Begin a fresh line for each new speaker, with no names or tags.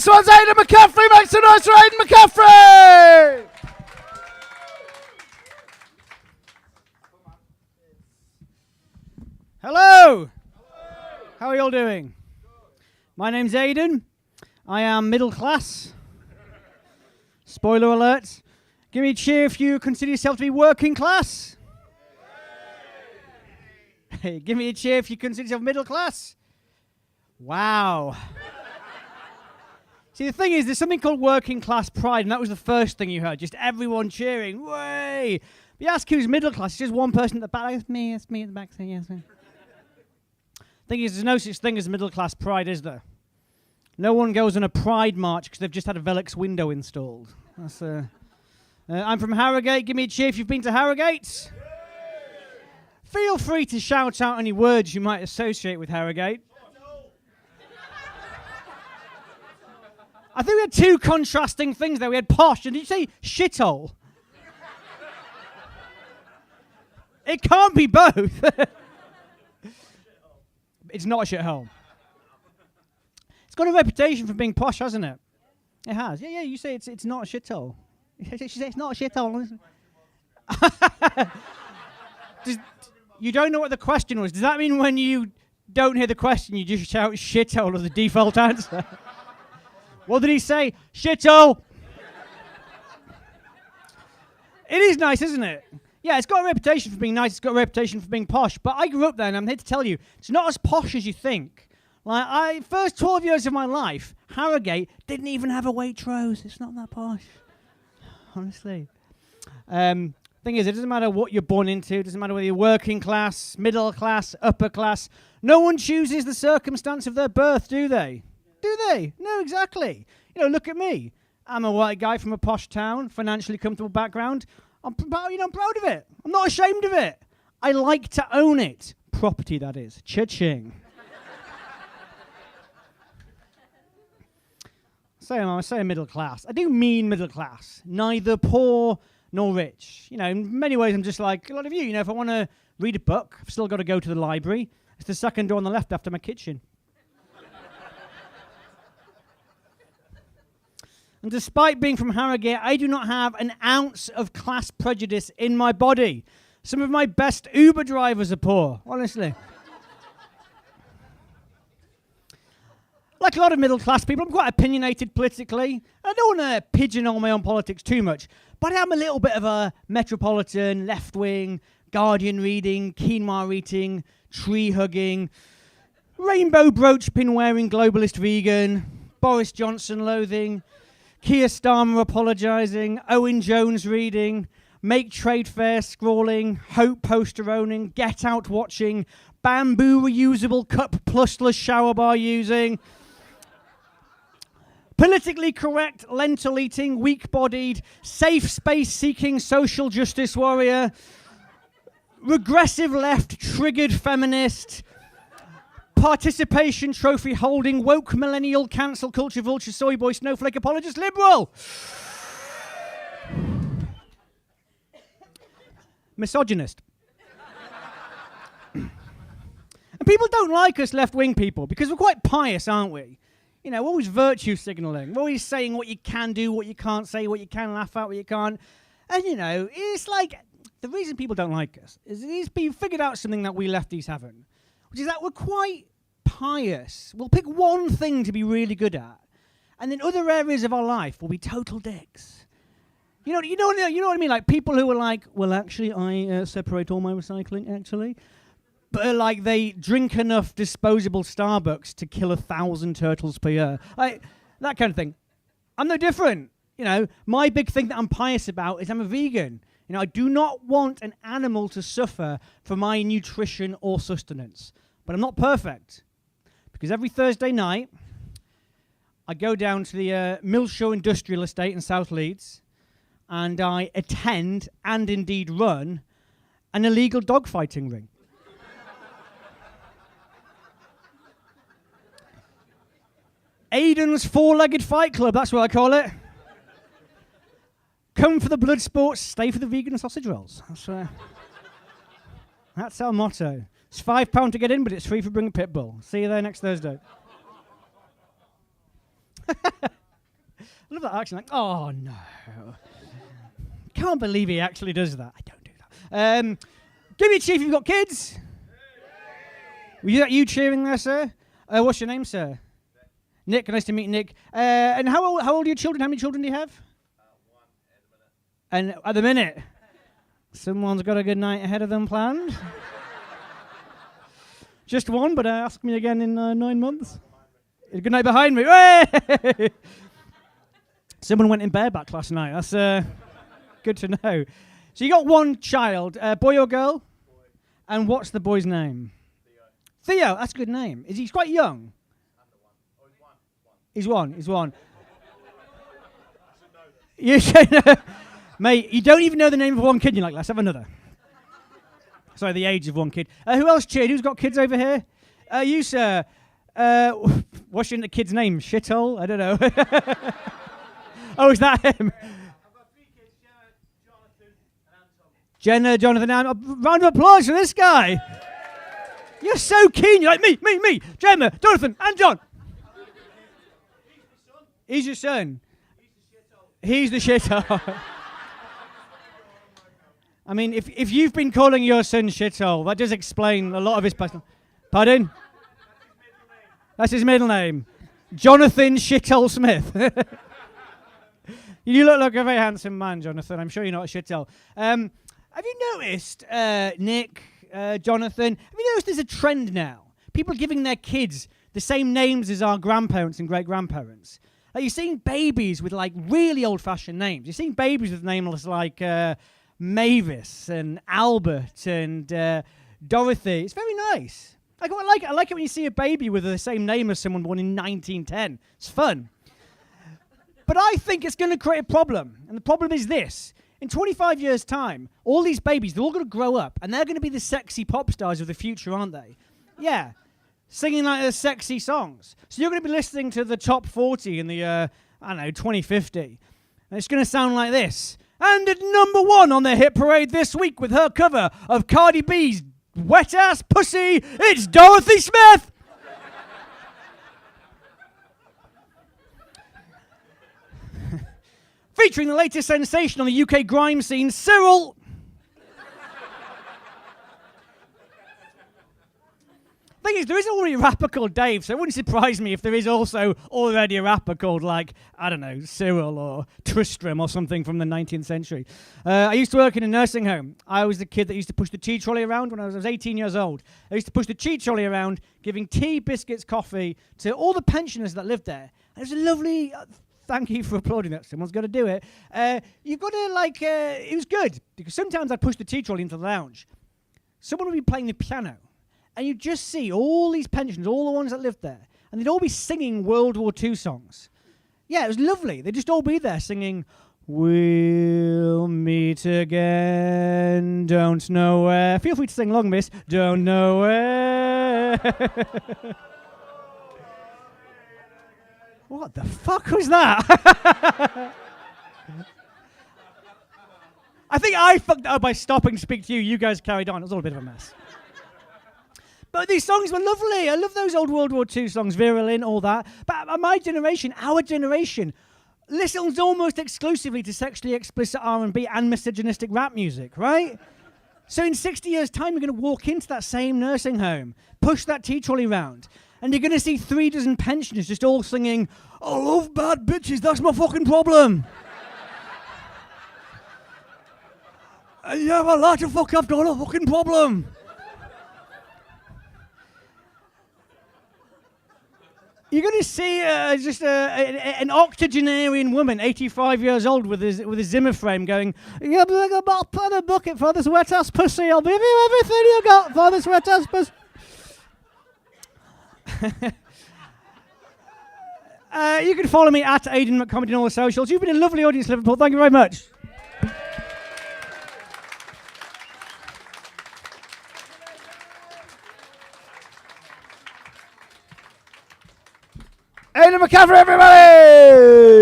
This one's Aidan McCaffery. Make some noise for Aidan McCaffery. Hello. How are you all doing? My name's Aidan. I am middle class. Spoiler alert. Give me a cheer if you consider yourself to be working class. Hey, give me a cheer if you consider yourself middle class. Wow. See, the thing is, there's something called working class pride, and that was the first thing you heard. Just everyone cheering. Way. But you ask who's middle class, it's just one person at the back. It's me at the back saying yes. Thing is, there's no such thing as middle class pride, is there? No one goes on a pride march because they've just had a Velux window installed. That's I'm from Harrogate. Give me a cheer if you've been to Harrogate. Feel free to shout out any words you might associate with Harrogate. I think we had two contrasting things there. We had posh, and did you say shithole? It can't be both. It's not a shithole. It's got a reputation for being posh, hasn't it? It has. Yeah, you say it's not a shithole. She said it's not a shithole. You don't know what the question was. Does that mean when you don't hear the question, you just shout shithole as the default answer? What did he say? Shithole! It is nice, isn't it? Yeah, it's got a reputation for being nice. It's got a reputation for being posh. But I grew up there, and I'm here to tell you, it's not as posh as you think. Like, first 12 years of my life, Harrogate didn't even have a Waitrose. It's not that posh. Honestly. Thing is, it doesn't matter what you're born into. It doesn't matter whether you're working class, middle class, upper class. No one chooses the circumstance of their birth, do they? Do they? No, exactly. You know, look at me. I'm a white guy from a posh town, financially comfortable background. I'm proud of it. I'm not ashamed of it. I like to own it. Property, that is. Cha-ching. I say middle class. I do mean middle class. Neither poor nor rich. You know, in many ways, I'm just like a lot of you. You know, if I want to read a book, I've still got to go to the library. It's the second door on the left after my kitchen. And despite being from Harrogate, I do not have an ounce of class prejudice in my body. Some of my best Uber drivers are poor, honestly. Like a lot of middle-class people, I'm quite opinionated politically. I don't want to pigeonhole my own politics too much, but I am a little bit of a metropolitan, left-wing, Guardian reading, quinoa eating, tree-hugging, rainbow brooch pin-wearing globalist vegan, Boris Johnson loathing, Keir Starmer apologising, Owen Jones reading, Make Trade Fair scrawling, Hope poster owning, Get Out watching, Bamboo reusable cup plushless shower bar using, politically correct lentil eating, weak-bodied, safe space seeking social justice warrior, regressive left triggered feminist, participation trophy holding, woke millennial, cancel culture vulture, soy boy, snowflake apologist, liberal. Misogynist. And people don't like us left-wing people because we're quite pious, aren't we? You know, we're always virtue signalling. We're always saying what you can do, what you can't say, what you can laugh at, what you can't. And, you know, it's like the reason people don't like us is we've figured out something that we lefties haven't, which is that we're quite pious. We'll pick one thing to be really good at, and then other areas of our life will be total dicks. You know what I mean? Like people who are like, well, actually, I separate all my recycling, actually. But like they drink enough disposable Starbucks to kill 1,000 turtles per year. Like, that kind of thing. I'm no different. You know, my big thing that I'm pious about is I'm a vegan. You know, I do not want an animal to suffer for my nutrition or sustenance. But I'm not perfect. Because every Thursday night, I go down to the Millshaw Industrial Estate in South Leeds, and I attend, and indeed run, an illegal dogfighting ring. Aidan's four-legged fight club, that's what I call it. Come for the blood sports, stay for the vegan sausage rolls. That's our motto. It's £5 to get in, but it's free for bring a pit bull. See you there next Thursday. I love that accent. Like, oh no. Can't believe he actually does that. I don't do that. Give me a cheer if you've got kids. Was that you cheering there, sir? What's your name, sir? Nick. Nice to meet Nick. And how old are your children? How many children do you have? One at the minute. And at the minute, someone's got a good night ahead of them planned. Just one, but ask me again in 9 months. Good night behind me. Hey! Someone went in bareback last night. That's good to know. So you got one child, boy or girl? Boy. And what's the boy's name? Theo. That's a good name. He's quite young? He's one. You should know. Mate, you don't even know the name of one kid. You're like, let's have another. Sorry, the age of one kid. Who else cheered? Who's got kids over here? You, sir. What's your kid's name? Shithole? I don't know. Oh, is that him? I've got 3 kids, Jenna, Jonathan, and Anton. Round of applause for this guy. You're so keen. You're like, me. Gemma, Jonathan, and John. He's your son. He's the shithole. I mean, if you've been calling your son shithole, that does explain a lot of his personal... Pardon? That's his middle name. Jonathan Shithole Smith. You look like a very handsome man, Jonathan. I'm sure you're not a shithole. Have you noticed, Nick, Jonathan, have you noticed there's a trend now? People giving their kids the same names as our grandparents and great-grandparents. Like, you're seeing babies with, like, really old-fashioned names. You're seeing babies with names like Mavis and Albert and Dorothy. It's very nice. I like it when you see a baby with the same name as someone born in 1910. It's fun. But I think it's going to create a problem. And the problem is this. In 25 years' time, all these babies, they're all going to grow up, and they're going to be the sexy pop stars of the future, aren't they? Yeah. Singing like the sexy songs. So you're going to be listening to the top 40 in the, 2050. And it's going to sound like this. And at number 1 on the hit parade this week with her cover of Cardi B's Wet Ass Pussy, it's Dorothy Smith! Featuring the latest sensation on the UK grime scene, Cyril. Thing is, there is already a rapper called Dave, so it wouldn't surprise me if there is also already a rapper called, like, I don't know, Cyril or Tristram or something from the 19th century. I used to work in a nursing home. I was the kid that used to push the tea trolley around when I was 18 years old. I used to push the tea trolley around, giving tea, biscuits, coffee to all the pensioners that lived there. And it was a lovely... Thank you for applauding that. Someone's got to do it. You've got to, it was good. Because sometimes I'd push the tea trolley into the lounge. Someone would be playing the piano. And you'd just see all these pensioners, all the ones that lived there. And they'd all be singing World War II songs. Yeah, it was lovely. They'd just all be there singing, "We'll meet again, don't know where." Feel free to sing along, miss. Don't know where. What the fuck was that? I think I fucked up by stopping to speak to you. You guys carried on. It was all a bit of a mess. But these songs were lovely. I love those old World War II songs, Virulent, all that. But my generation, our generation, listens almost exclusively to sexually explicit R&B and misogynistic rap music, right? So in 60 years' time, you're going to walk into that same nursing home, push that tea trolley round, and you're going to see 3 dozen pensioners just all singing, "I love bad bitches, that's my fucking problem." Yeah, I like to fuck, I've got a fucking problem. You're going to see an octogenarian woman, 85 years old, with a Zimmer frame going, "Yeah, but I got a bucket for this wet-ass pussy. I'll give you everything you got for this wet-ass pussy." You can follow me at Aidan McComedy on all the socials. You've been a lovely audience, Liverpool. Thank you very much. Aidan McCaffery, everybody!